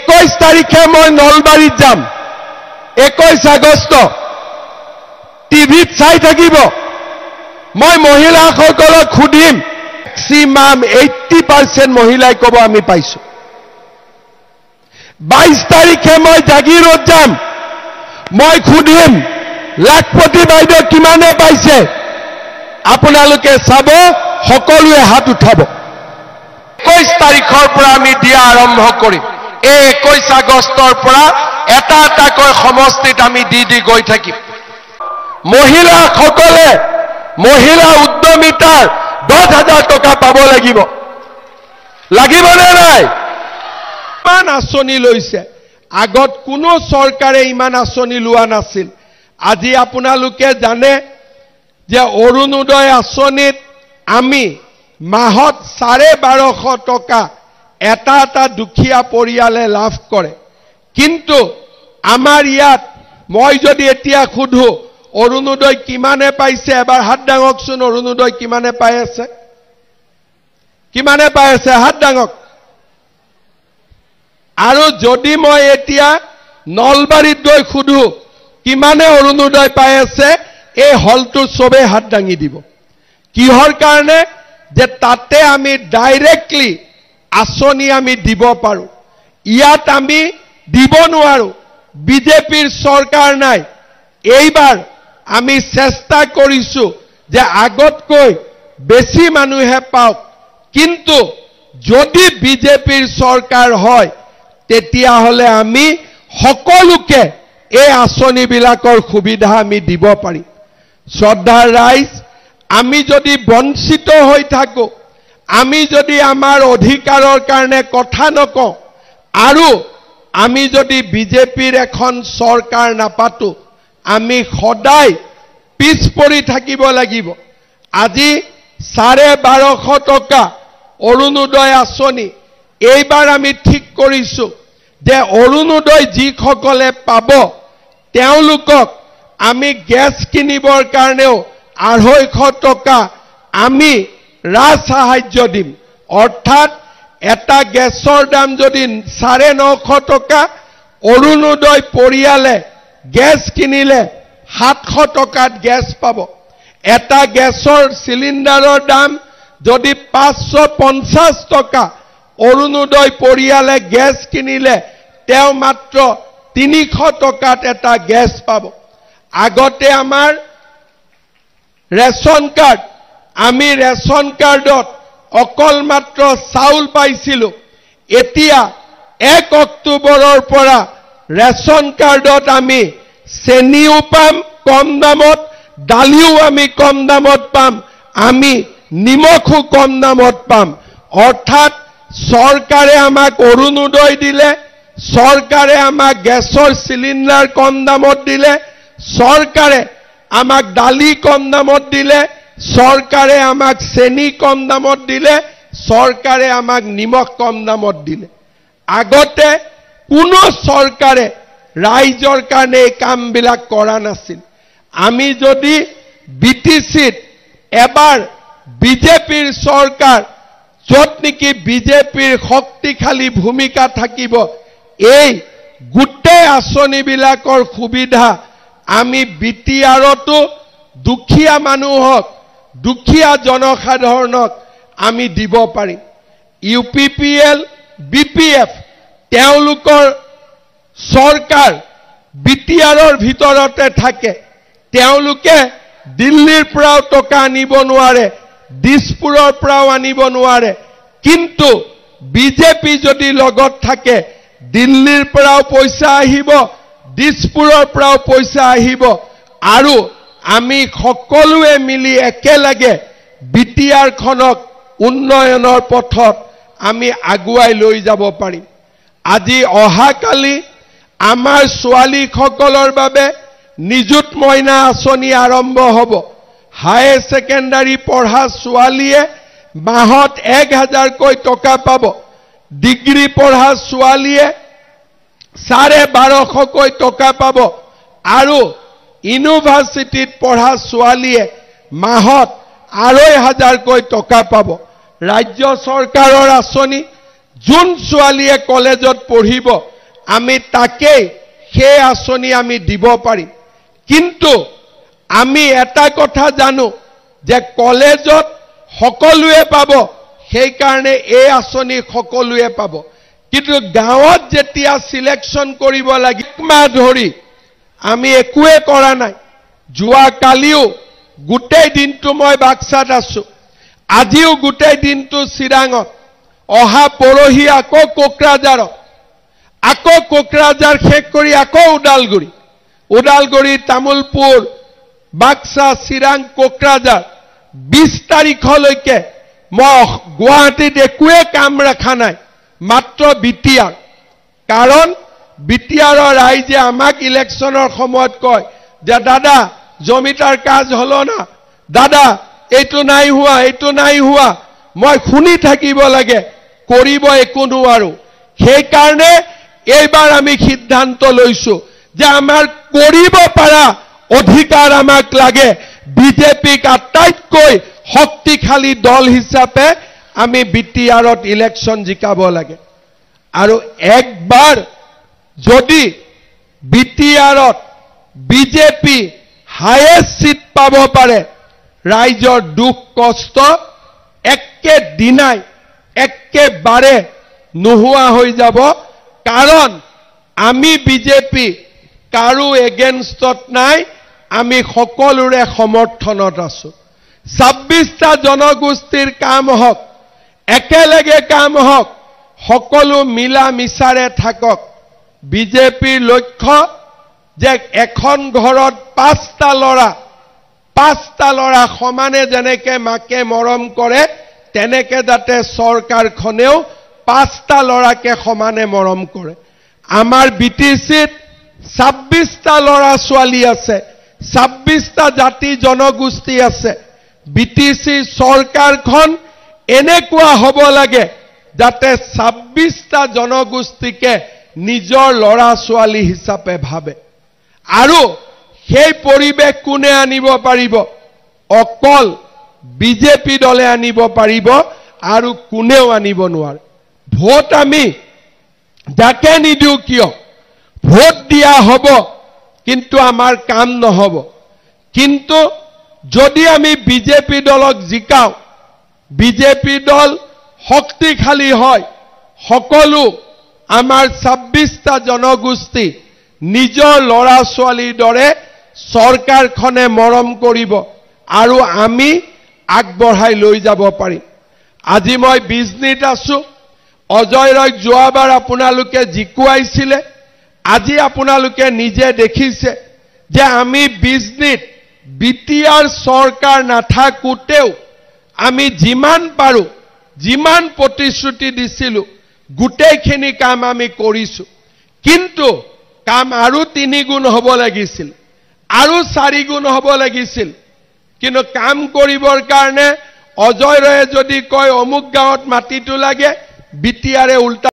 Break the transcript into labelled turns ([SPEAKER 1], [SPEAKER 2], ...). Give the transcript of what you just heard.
[SPEAKER 1] 21 তাৰিখে মই নলবাৰীত যাম 21 আগষ্ট টিভিত চাই থাকিব মই মহিলাসকলক খুদিম ম্যাক্সিমাম 80% মহিলাই কব আমি পাইছো 22 তাৰিখে মই জাগিৰত যাম মই খুদিম লাখপতি বাইদেউ কিমানে পাইছে আপোনালোকে চাব সকলোৱে হাত উঠাব 21 তাৰিখৰ পৰা আমি দিয়া আৰম্ভ কৰিম এই 21 আগষ্টৰ পৰা এটা এটাকৈ সমষ্টিত আমি দি গৈ থাকিম মহিলাসকলে মহিলা উদ্যমিতাৰ 10,000 টকা পাব লাগিব নে নাই ইমান আঁচনি লৈছে আগত কোনো চৰকাৰে ইমান আঁচনি লোৱা নাছিল আজি আপোনালোকে জানে যে অৰুণোদয় আঁচনিত আমি মাহত 1250 টকা এটা দুখীয়া পৰিয়ালে লাভ কৰে কিন্তু আমাৰ ইয়াত মই যদি এতিয়া খুধো অৰুণোদয় কিমানে পাইছে এবাৰ হাত ডাঙকচোন অৰুণোদয় কিমানে পাই আছে হাত ডাঙক আৰু যদি মই এতিয়া নলবাৰীত গৈ খুধো কিমানে অৰুণোদয় পাই আছে এই হলটো সবে হাত ডাঙি দিব কিহৰ কাৰণে যে তাতে আমি ডাইৰেক্টলি আঁচনি আমি দিব পাৰো ইয়াত আমি দিব নোৱাৰো বিজেপিৰ চৰকাৰ নাই এইবাৰ আমি চেষ্টা কৰিছো যে আগতকৈ বেছি মানুহে পাওক কিন্তু যদি বিজেপিৰ চৰকাৰ হয় তেতিয়া হলে আমি সকলোকে এই আঁচনিবিলাকৰ সুবিধা আমি দিব পাৰিম শ্ৰদ্ধাৰ ৰাইজ আমি যদি বঞ্চিত হৈ থাকো আমি যদি আমাৰ অধিকাৰৰ কাৰণে কথা নকওঁ আৰু আমি যদি বিজেপিৰ এখন চৰকাৰ নাপাতো আমি সদায় পিছ পৰি থাকিব লাগিব আজি 1250 টকা অৰুণোদয় আঁচনি এইবাৰ আমি ঠিক কৰিছো যে অৰুণোদয় যিসকলে পাব তেওঁলোকক আমি গ্যাস কিনিবৰ কাৰণেও 250 টকা আমি ৰাজ সাহায্য দিম অৰ্থাৎ এটা গ্যাসৰ দাম যদি 950 টকা অৰুণোদয় পৰিয়ালে গ্যাস কিনিলে 700 টকাত গ্যাস পাব এটা গ্যাসৰ সিলিন্ডাৰৰ দাম যদি 550 টকা অৰুণোদয় পৰিয়ালে গ্যাস কিনিলে তেও মাত্ৰ 300 টকাত এটা গ্যাস পাব আগতে আমাৰ ৰেশন কাৰ্ড আমি ৰেশন কাৰ্ডত অকল মাত্ৰ চাউল পাইছিলো এতিয়া 1 অক্টোবৰৰ পৰা ৰেশন কাৰ্ডত আমি চেনিও পাম কম দামত ডালিও আমি কম দামত পাম আমি নিমখো কম দামত পাম অৰ্থাৎ চৰকাৰে আমাক অৰুণোদয় দিলে চৰকাৰে আমাক গ্যাসৰ সিলিন্ডাৰ কম দামত দিলে চৰকাৰে আমাক ডালি কম দামত দিলে চৰকাৰে আমাক চেনি কম দামত দিলে চৰকাৰে আমাক নিমখ কম দামত দিলে আগতে কোনো চৰকাৰে ৰাইজৰ কাৰণে এই কামবিলাক কৰা নাছিল আমি যদি বিটিচিত এবাৰ বিজেপিৰ চৰকাৰ যত নেকি বিজেপিৰ শক্তিশালী ভূমিকা থাকিব এই গোটেই আঁচনিবিলাকৰ সুবিধা আমি বিটিআৰতো দুখীয়া মানুহক দুখীয়া জনসাধাৰণক আমি দিব পাৰিম ইউপিপিএল বিপিএফ তেওঁলোকৰ চৰকাৰ বিটিআৰৰ ভিতৰতে থাকে তেওঁলোকে দিল্লীৰ পৰাও টকা আনিব নোৱাৰে দিছপুৰৰ পৰাও আনিব নোৱাৰে কিন্তু বিজেপি যদি লগত থাকে দিল্লীৰ পৰাও পইচা আহিব দিছপুৰৰ পৰাও পইচা আহিব আৰু আমি সকলোৱে মিলি একেলগে বিটিআৰ খনক উন্নয়নৰ পথত আমি আগুৱাই লৈ যাব পাৰিম আজি অহাকালি আমাৰ ছোৱালীসকলৰ বাবে নিযুত মইনা আঁচনি আৰম্ভ হ'ব হাই সেকেন্ডাৰী পঢ়া ছোৱালীয়ে মাহত 1000 টকা পাব ডিগ্ৰী পঢ়া ছোৱালীয়ে 1250 টকা পাব আৰু ইউনিভাৰ্সিটিত পঢ়া ছোৱালীয়ে মাহত 2500 টকা পাব ৰাজ্য চৰকাৰৰ আঁচনি যোন ছোৱালীয়ে কলেজত পঢ়িব আমি তাকেই সেই আঁচনি আমি দিব পাৰিম। কিন্তু আমি এটা কথা জানো যে কলেজত সকলোৱে পাব, সেইকাৰণে এই আঁচনি সকলোৱে পাব। কিন্তু গাঁৱত যেতিয়া সিলেকশন কৰিব লাগে, মাহ ধৰি আমি একোৱে কৰা নাই। যোৱা কালিও গোটেই দিনটো মই বাক্সাত আছো, আজিও গোটেই দিনটো চিৰাঙত, অহা পৰহি আকৌ কোকৰাঝাৰত, আকৌ কোকৰাঝাৰ শেষ কৰি আকৌ ওদালগুৰি, তামুলপুৰ, বাক্সা, চিৰাং, কোকৰাঝাৰ 20 তাৰিখলৈকে মই গুৱাহাটীত একোৱে কাম ৰখা নাই, মাত্ৰ বিটিআৰ। কাৰণ বিটিআৰৰ ৰাইজে আমাক ইলেকশ্যনৰ সময়ত কয় যে দাদা জমিটাৰ কাজ হলো না, দাদা এইটো নাই হোৱা, মই শুনি থাকিব লাগে, কৰিব একো নোৱাৰো। সেইকাৰণে এইবাৰ আমি সিদ্ধান্ত লৈছো যে আমাৰ কৰিব পৰা অধিকাৰ আমাক লাগে। বিজেপিক আটাইতকৈ শক্তিশালী দল হিচাপে আমি বিটিআৰত ইলেকশ্যন জিকাব লাগে। আৰু একবাৰ যদি বিটিআৰত বিজেপি হায়েষ্ট সিট পাব পাৰে, ৰাইজৰ দুখ কষ্ট একেবাৰে নোহোৱা হৈ যাব। কাৰণ আমি বিজেপি কাৰো এগেইনষ্টত নাই, আমি সকলোৰে সমৰ্থনত আছো। 26টা জনগোষ্ঠীৰ কাম হওক, একেলগে কাম হওক, সকলো মিলা মিছাৰে থাকক। বিজেপিৰ লক্ষ্য যে এখন ঘৰত 5টা ল'ৰা সমানে যেনেকে মাকে মৰম কৰে, তেনেকে যাতে চৰকাৰখনেও 5টা ল'ৰাকে সমানে মৰম কৰে। আমাৰ বিটিচিত 26টা ল'ৰা ছোৱালী আছে, 26টা জাতি জনগোষ্ঠী আছে। বিটিচি চৰকাৰখন এনেকুৱা হ'ব লাগে যাতে 26টা জনগোষ্ঠীকে নিজৰ ল'ৰা ছোৱালী হিচাপে ভাবে। আৰু সেই পৰিৱেশ কোনে আনিব পাৰিব? অকল বিজেপি দলে আনিব পাৰিব, আৰু কোনেও আনিব নোৱাৰে। ভোট আমি যাকে নিদিও কিয়, ভোট দিয়া হ'ব, কিন্তু আমাৰ কাম নহ'ব। কিন্তু যদি আমি বিজেপি দলক জিকাও, বিজেপি দল শক্তিশালী হয়, সকলো আমাৰ 26টা জনগোষ্ঠী নিজৰ ল'ৰা ছোৱালীৰ দৰে চৰকাৰখনে মৰম কৰিব, আৰু আমি আগবঢ়াই লৈ যাব পাৰিম। আজি মই বিজনীত আছো, অজয় ৰয়ক যোৱাবাৰ আপোনালোকে জিকুৱাইছিলে। আজি আপোনালোকে নিজে দেখিছে যে আমি বিজনীত বিটিআৰ চৰকাৰ নাথাকোতেও আমি যিমান পাৰো, যিমান প্ৰতিশ্ৰুতি দিছিলো, গোটেইখিনি কাম আমি কৰিছো। কিন্তু কাম আৰু 3 গুণ হ'ব লাগিছিল, আৰু 4 গুণ হ'ব লাগিছিল। কিন্তু কাম কৰিবৰ কাৰণে অজয় ৰয়ে যদি কয় অমুক গাঁৱত মাটিটো লাগে, বিটিআৰে উল্টা